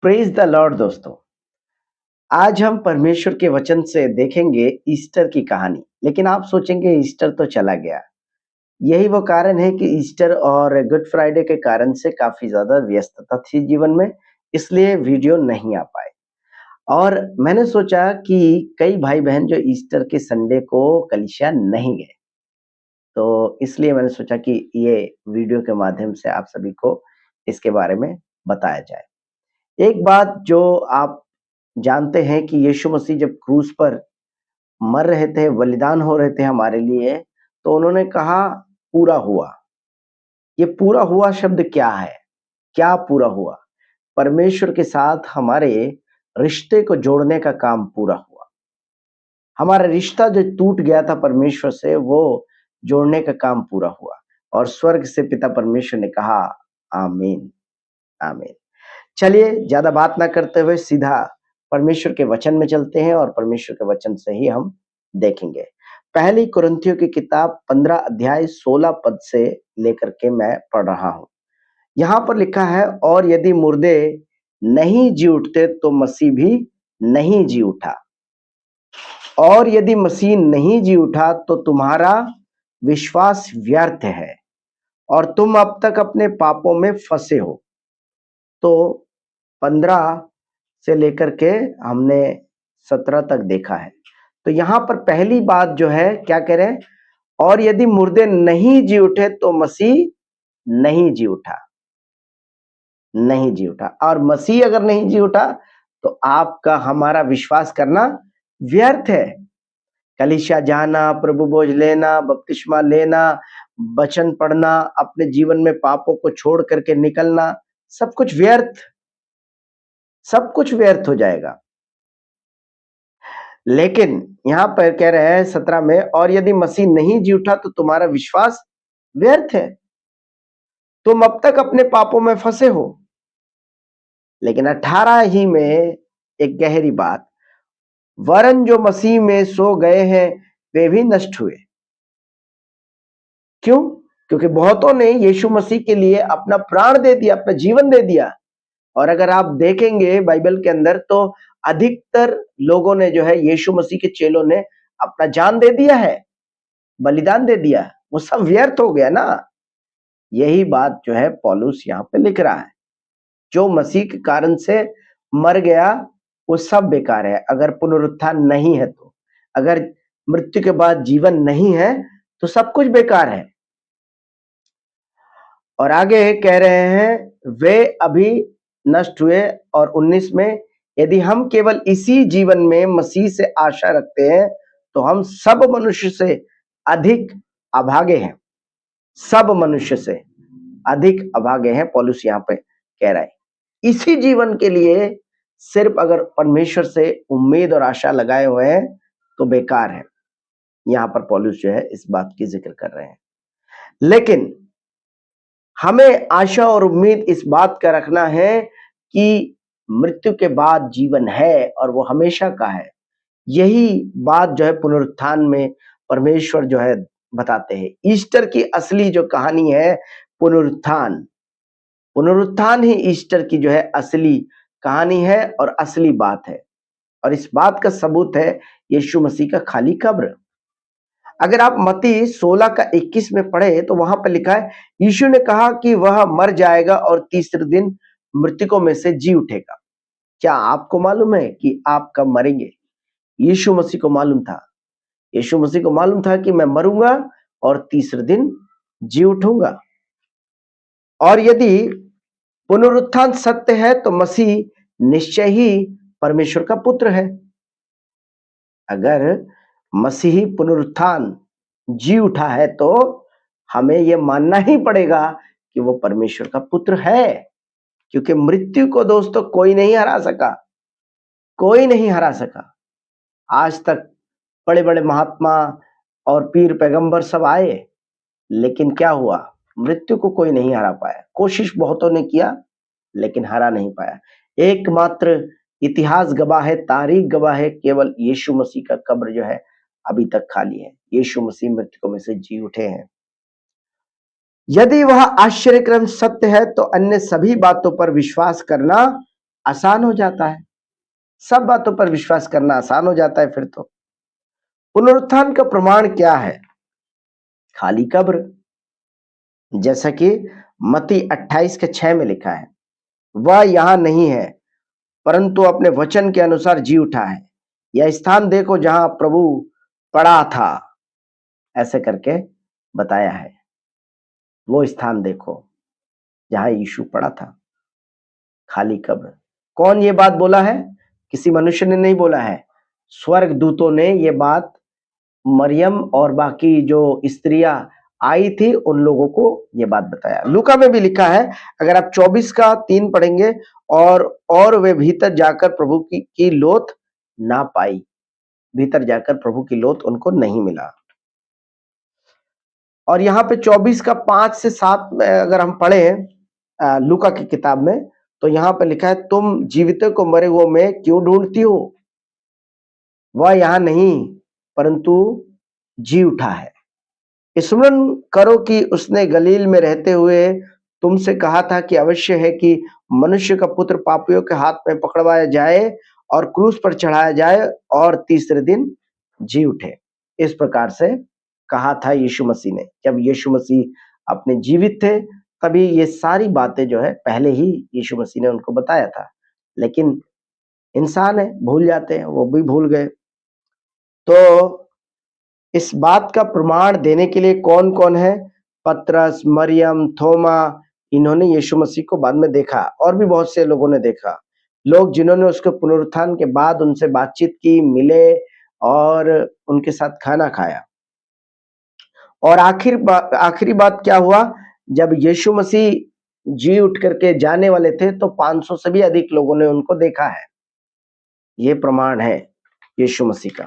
Praise the Lord दोस्तों। आज हम परमेश्वर के वचन से देखेंगे ईस्टर की कहानी। लेकिन आप सोचेंगे ईस्टर तो चला गया। यही वो कारण है कि ईस्टर और गुड फ्राइडे के कारण से काफी ज्यादा व्यस्तता थी जीवन में, इसलिए वीडियो नहीं आ पाए। और मैंने सोचा कि कई भाई बहन जो ईस्टर के संडे को कलीसिया नहीं गए, तो इसलिए मैंने सोचा कि ये वीडियो के माध्यम से आप सभी को इसके बारे में बताया जाए। एक बात जो आप जानते हैं कि यीशु मसीह जब क्रूस पर मर रहे थे, बलिदान हो रहे थे हमारे लिए, तो उन्होंने कहा पूरा हुआ। ये पूरा हुआ शब्द क्या है? क्या पूरा हुआ? परमेश्वर के साथ हमारे रिश्ते को जोड़ने का काम पूरा हुआ। हमारा रिश्ता जो टूट गया था परमेश्वर से, वो जोड़ने का काम पूरा हुआ। और स्वर्ग से पिता परमेश्वर ने कहा आमीन, आमीन। चलिए ज्यादा बात ना करते हुए सीधा परमेश्वर के वचन में चलते हैं और परमेश्वर के वचन से ही हम देखेंगे। पहली कुरिन्थियों की किताब 15 अध्याय 16 पद से लेकर के मैं पढ़ रहा हूं। यहां पर लिखा है, और यदि मुर्दे नहीं जी उठते तो मसीह भी नहीं जी उठा, और यदि मसीह नहीं जी उठा तो तुम्हारा विश्वास व्यर्थ है और तुम अब तक अपने पापों में फंसे हो। तो 15 से लेकर के हमने 17 तक देखा है। तो यहां पर पहली बात जो है क्या कह रहे हैं, और यदि मुर्दे नहीं जी उठे तो मसीह नहीं जी उठा, नहीं जी उठा। और मसीह अगर नहीं जी उठा तो आपका हमारा विश्वास करना व्यर्थ है। कलीसिया जाना, प्रभु भोज लेना, बपतिस्मा लेना, वचन पढ़ना, अपने जीवन में पापों को छोड़ करके निकलना, सब कुछ व्यर्थ, सब कुछ व्यर्थ हो जाएगा। लेकिन यहां पर कह रहे हैं 17 में, और यदि मसीह नहीं जी उठा तो तुम्हारा विश्वास व्यर्थ है, तुम अब तक अपने पापों में फंसे हो। लेकिन 18 ही में एक गहरी बात, वरन जो मसीह में सो गए हैं वे भी नष्ट हुए। क्यों? क्योंकि बहुतों ने यीशु मसीह के लिए अपना प्राण दे दिया, अपना जीवन दे दिया। और अगर आप देखेंगे बाइबल के अंदर तो अधिकतर लोगों ने जो है यीशु मसीह के चेलों ने अपना जान दे दिया है, बलिदान दे दिया। वो सब व्यर्थ हो गया ना। यही बात जो है पौलुस यहाँ पे लिख रहा है। जो मसीह के कारण से मर गया वो सब बेकार है। अगर पुनरुत्थान नहीं है तो, अगर मृत्यु के बाद जीवन नहीं है तो सब कुछ बेकार है। और आगे कह रहे हैं वे अभी नष्ट हुए। और 19 में, यदि हम केवल इसी जीवन में मसीह से आशा रखते हैं तो हम सब मनुष्य से अधिक अभागे हैं। सब मनुष्य से अधिक अभागे हैं, पौलुस यहाँ पे कह रहा है। इसी जीवन के लिए सिर्फ अगर परमेश्वर से उम्मीद और आशा लगाए हुए हैं तो बेकार है। यहाँ पर पौलुस जो है इस बात की जिक्र कर रहे हैं। लेकिन हमें आशा और उम्मीद इस बात का रखना है कि मृत्यु के बाद जीवन है और वो हमेशा का है। यही बात जो है पुनरुत्थान में परमेश्वर जो है बताते हैं। ईस्टर की असली जो कहानी है पुनरुत्थान, पुनरुत्थान ही ईस्टर की जो है असली कहानी है और असली बात है। और इस बात का सबूत है यीशु मसीह का खाली कब्र। अगर आप मत्ती 16 का 21 में पढ़े तो वहां पर लिखा है, यीशु ने कहा कि वह मर जाएगा और तीसरे दिन मृतकों में से जी उठेगा। क्या आपको मालूम है कि आप कब मरेंगे? यीशु मसीह को मालूम था। यीशु मसीह को मालूम था कि मैं मरूंगा और तीसरे दिन जी उठूंगा। और यदि पुनरुत्थान सत्य है तो मसीह निश्चय ही परमेश्वर का पुत्र है। अगर मसीही पुनरुत्थान जी उठा है तो हमें यह मानना ही पड़ेगा कि वो परमेश्वर का पुत्र है। क्योंकि मृत्यु को दोस्तों कोई नहीं हरा सका, कोई नहीं हरा सका। आज तक बड़े बड़े महात्मा और पीर पैगंबर सब आए, लेकिन क्या हुआ? मृत्यु को कोई नहीं हरा पाया। कोशिश बहुतों ने किया लेकिन हरा नहीं पाया। एकमात्र इतिहास गवाह है, तारीख गवाह है, केवल यीशु मसीह का कब्र जो है अभी तक खाली है। यीशु मसीह मृतकों में से जी उठे हैं। यदि वह आश्चर्यक्रम सत्य है तो अन्य सभी बातों पर विश्वास करना आसान हो जाता है, सब बातों पर विश्वास करना आसान हो जाता है फिर तो। पुनरुत्थान का प्रमाण क्या है? खाली कब्र, जैसा कि मत्ती 28:6 में लिखा है, वह यहां नहीं है परंतु अपने वचन के अनुसार जी उठा है। यह स्थान देखो जहां प्रभु पड़ा था, ऐसे करके बताया है। वो स्थान देखो जहां यीशु पड़ा था, खाली कब्र। कौन ये बात बोला है? किसी मनुष्य ने नहीं बोला है, स्वर्ग दूतों ने ये बात मरियम और बाकी जो स्त्रियां आई थी उन लोगों को ये बात बताया। लूका में भी लिखा है, अगर आप 24:3 पढ़ेंगे, और वे भीतर जाकर प्रभु की लोथ ना पाई, भीतर जाकर प्रभु की लोथ उनको नहीं मिला। और यहाँ पे 24:5 से 7 में अगर हम पढ़े लूका की किताब में, तो यहाँ पे लिखा है, तुम जीवितों को मरे हुए में क्यों ढूंढती हो? वह यहाँ नहीं परंतु जी उठा है। स्मरण करो कि उसने गलील में रहते हुए तुमसे कहा था कि अवश्य है कि मनुष्य का पुत्र पापियों के हाथ में पकड़वाया जाए और क्रूस पर चढ़ाया जाए और तीसरे दिन जी उठे। इस प्रकार से कहा था यीशु मसीह ने। जब यीशु मसीह अपने जीवित थे तभी ये सारी बातें जो है पहले ही यीशु मसीह ने उनको बताया था, लेकिन इंसान है, भूल जाते हैं, वो भी भूल गए। तो इस बात का प्रमाण देने के लिए कौन कौन है? पतरस, मरियम, थोमा, इन्होंने यीशु मसीह को बाद में देखा, और भी बहुत से लोगों ने देखा। लोग जिन्होंने उसके पुनरुत्थान के बाद उनसे बातचीत की, मिले और उनके साथ खाना खाया। और आखिरी बात क्या हुआ? जब यीशु मसीह जी उठ करके जाने वाले थे तो 500 से भी अधिक लोगों ने उनको देखा है। ये प्रमाण है यीशु मसीह का।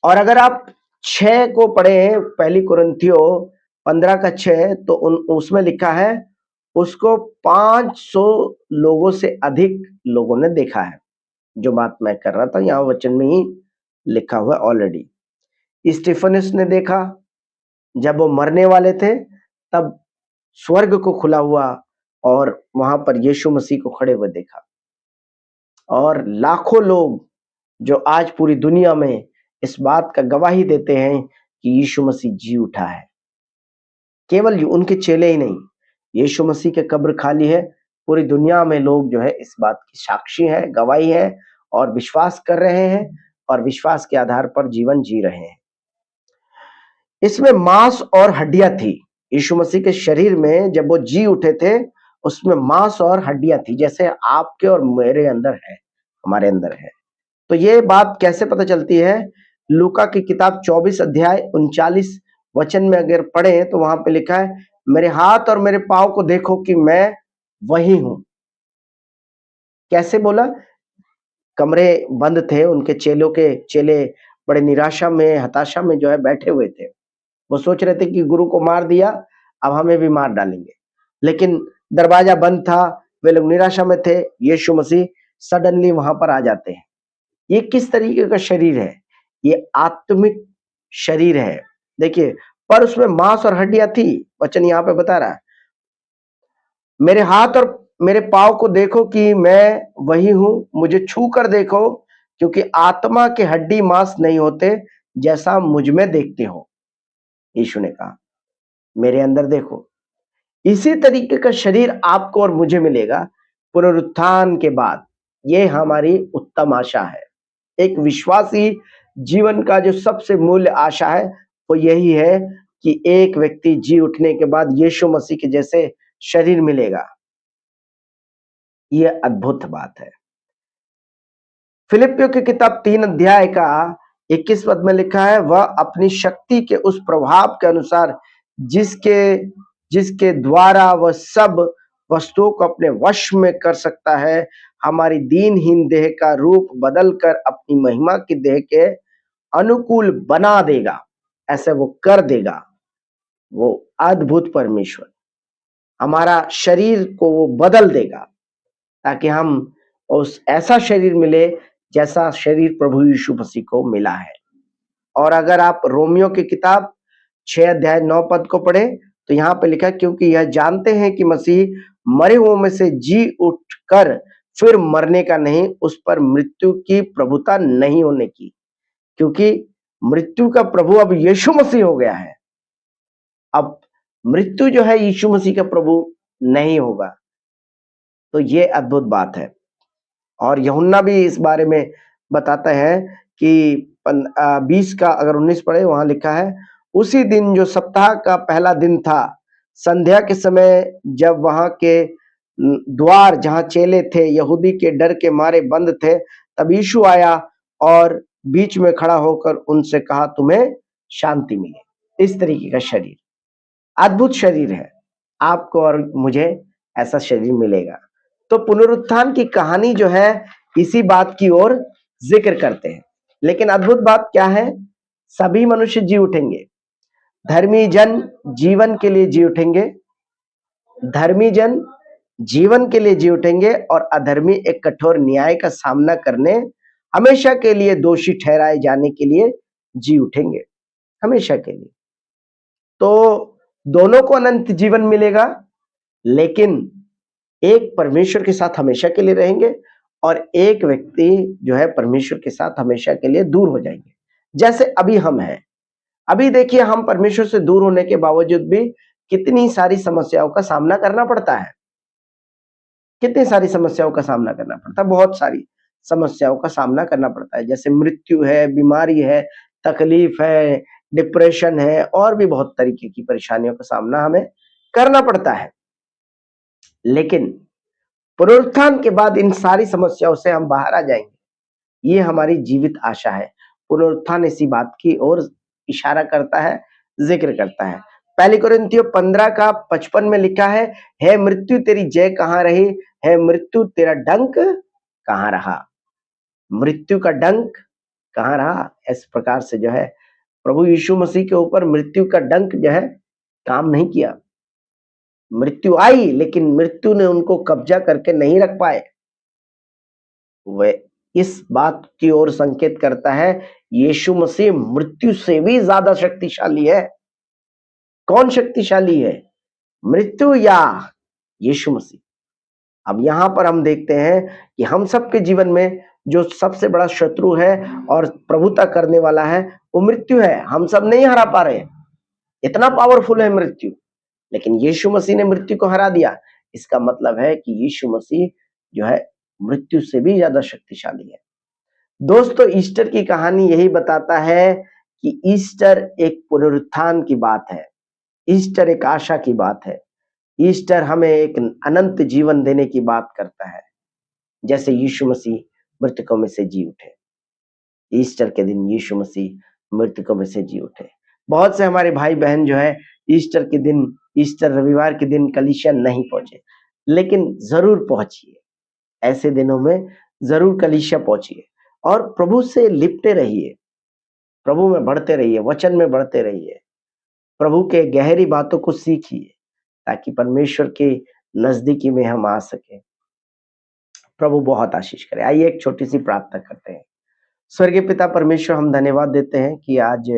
और अगर आप 6 को पढ़े, पहली कुरिन्थियों 15:6, तो उसमें लिखा है, उसको 500 लोगों से अधिक लोगों ने देखा है। जो बात मैं कर रहा था यहाँ वचन में ही लिखा हुआ ऑलरेडी। स्टीफनस ने देखा, जब वो मरने वाले थे तब स्वर्ग को खुला हुआ और वहां पर यीशु मसीह को खड़े हुए देखा। और लाखों लोग जो आज पूरी दुनिया में इस बात का गवाही देते हैं कि यीशु मसीह जी उठा है। केवल उनके चेले ही नहीं, यीशु मसीह की कब्र खाली है, पूरी दुनिया में लोग जो है इस बात की साक्षी है, गवाही है और विश्वास कर रहे हैं और विश्वास के आधार पर जीवन जी रहे हैं। इसमें मांस और हड्डियां थी। यीशु मसीह के शरीर में जब वो जी उठे थे, उसमें मांस और हड्डियां थी, जैसे आपके और मेरे अंदर है, हमारे अंदर है। तो ये बात कैसे पता चलती है? लूका की किताब 24:39 में अगर पढ़े तो वहां पे लिखा है, मेरे हाथ और मेरे पांव को देखो कि मैं वही हूं। कैसे बोला? कमरे बंद थे, उनके चेले बड़े निराशा में, हताशा में जो है बैठे हुए थे। वो सोच रहे थे कि गुरु को मार दिया, अब हमें भी मार डालेंगे, लेकिन दरवाजा बंद था, वे लोग निराशा में थे। यीशु मसीह सडनली वहां पर आ जाते हैं। ये किस तरीके का शरीर है? ये आत्मिक शरीर है। देखिए, पर उसमें मांस और हड्डियां थी, वचन यहाँ पे बता रहा है, मेरे हाथ और मेरे पांव को देखो कि मैं वही हूं, मुझे छू कर देखो, क्योंकि आत्मा के हड्डी मांस नहीं होते जैसा मुझ में देखते हो। यीशु ने कहा, मेरे अंदर देखो। इसी तरीके का शरीर आपको और मुझे मिलेगा पुनरुत्थान के बाद। ये हमारी उत्तम आशा है। एक विश्वासी जीवन का जो सबसे मूल्य आशा है वो यही है कि एक व्यक्ति जी उठने के बाद यीशु मसीह के जैसे शरीर मिलेगा। यह अद्भुत बात है। फिलिपियों की किताब 3 का 21 पद में लिखा है, वह अपनी शक्ति के उस प्रभाव के अनुसार जिसके जिसके द्वारा वह सब वस्तुओं को अपने वश में कर सकता है, हमारी दीनहीन देह का रूप बदलकर अपनी महिमा की देह के अनुकूल बना देगा। ऐसे वो कर देगा। वो अद्भुत परमेश्वर हमारा शरीर को वो बदल देगा ताकि हम उस ऐसा शरीर मिले जैसा शरीर प्रभु यीशु मसीह को मिला है। और अगर आप रोमियो की किताब 6:9 को पढ़े तो यहाँ पे लिखा क्योंकि यह जानते हैं कि मसीह मरे हुओं में से जी उठकर फिर मरने का नहीं, उस पर मृत्यु की प्रभुता नहीं होने की, क्योंकि मृत्यु का प्रभु अब यीशु मसीह हो गया है। अब मृत्यु जो है यीशु मसीह का प्रभु नहीं होगा। तो ये अद्भुत बात है। और यूहन्ना भी इस बारे में बताता है कि 20 का अगर 19 पढ़े, वहां लिखा है, उसी दिन जो सप्ताह का पहला दिन था, संध्या के समय जब वहां के द्वार जहां चेले थे यहूदी के डर के मारे बंद थे, तब यीशु आया और बीच में खड़ा होकर उनसे कहा, तुम्हें शांति मिले। इस तरीके का शरीर, अद्भुत शरीर है। आपको और मुझे ऐसा शरीर मिलेगा। तो पुनरुत्थान की कहानी जो है इसी बात की ओर जिक्र करते हैं। लेकिन अद्भुत बात क्या है? सभी मनुष्य जी उठेंगे। धर्मी जन जीवन के लिए जी उठेंगे, धर्मी जन जीवन के लिए जी उठेंगे, और अधर्मी एक कठोर न्याय का सामना करने, हमेशा के लिए दोषी ठहराए जाने के लिए जी उठेंगे, हमेशा के लिए। तो दोनों को अनंत जीवन मिलेगा, लेकिन एक परमेश्वर के साथ हमेशा के लिए रहेंगे और एक व्यक्ति जो है परमेश्वर के साथ हमेशा के लिए दूर हो जाएंगे, जैसे अभी हम हैं। अभी देखिए, हम परमेश्वर से दूर होने के बावजूद भी कितनी सारी समस्याओं का सामना करना पड़ता है, कितनी सारी समस्याओं का सामना करना पड़ता है, बहुत सारी समस्याओं का सामना करना पड़ता है। जैसे मृत्यु है, बीमारी है, तकलीफ है, डिप्रेशन है, और भी बहुत तरीके की परेशानियों का सामना हमें करना पड़ता है। लेकिन पुनरुत्थान के बाद इन सारी समस्याओं से हम बाहर आ जाएंगे, ये हमारी जीवित आशा है। पुनरुत्थान इसी बात की ओर इशारा करता है, जिक्र करता है। पहली कोरिन्थियों 15 का 55 में लिखा है, हे मृत्यु तेरी जय कहाँ रही, हे मृत्यु तेरा डंक कहाँ रहा। मृत्यु का डंक कहाँ रहा? इस प्रकार से जो है प्रभु यीशु मसीह के ऊपर मृत्यु का डंक जो है काम नहीं किया। मृत्यु आई, लेकिन मृत्यु ने उनको कब्जा करके नहीं रख पाए। वे इस बात की ओर संकेत करता है, यीशु मसीह मृत्यु से भी ज्यादा शक्तिशाली है। कौन शक्तिशाली है, मृत्यु या यीशु मसीह? अब यहां पर हम देखते हैं कि हम सबके जीवन में जो सबसे बड़ा शत्रु है और प्रभुता करने वाला है वो मृत्यु है। हम सब नहीं हरा पा रहे, इतना पावरफुल है मृत्यु, लेकिन यीशु मसीह ने मृत्यु को हरा दिया। इसका मतलब है कि यीशु मसीह जो है मृत्यु से भी ज्यादा शक्तिशाली है। दोस्तों, ईस्टर की कहानी यही बताता है कि ईस्टर एक पुनरुत्थान की बात है, ईस्टर एक आशा की बात है, ईस्टर हमें एक अनंत जीवन देने की बात करता है, जैसे यीशु मसीह मृतकों में से जी उठे। ईस्टर के दिन यीशु मसीह मृतकों में से जी उठे। बहुत से हमारे भाई बहन जो है ईस्टर के दिन, ईस्टर रविवार के दिन कलीसिया नहीं पहुंचे, लेकिन जरूर पहुंचिए। ऐसे दिनों में जरूर कलीसिया पहुंचिए और प्रभु से लिपटे रहिए, प्रभु में बढ़ते रहिए, वचन में बढ़ते रहिए, प्रभु के गहरी बातों को सीखिए, ताकि परमेश्वर के नजदीकी में हम आ सके। प्रभु बहुत आशीष करे। आइए एक छोटी सी प्रार्थना करते हैं। स्वर्गीय पिता परमेश्वर, हम धन्यवाद देते हैं कि आज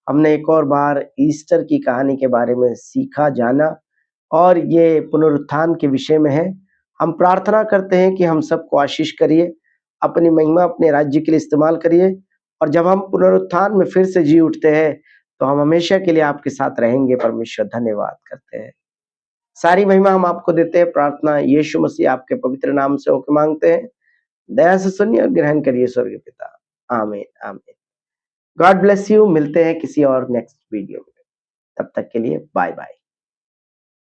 हमने एक और बार ईस्टर की कहानी के बारे में सीखा, जाना, और ये पुनरुत्थान के विषय में है। हम प्रार्थना करते हैं कि हम सबको आशीष करिए, अपनी महिमा अपने राज्य के लिए इस्तेमाल करिए, और जब हम पुनरुत्थान में फिर से जी उठते हैं तो हम हमेशा के लिए आपके साथ रहेंगे। परमेश्वर धन्यवाद करते हैं, सारी महिमा हम आपको देते हैं। प्रार्थना यीशु मसीह आपके पवित्र नाम से होकर मांगते हैं। दया से सुनिए और ग्रहण करिए स्वर्गीय पिता। आमीन आमीन। God bless you. मिलते हैं किसी और नेक्स्ट वीडियो में, तब तक के लिए बाय बाय।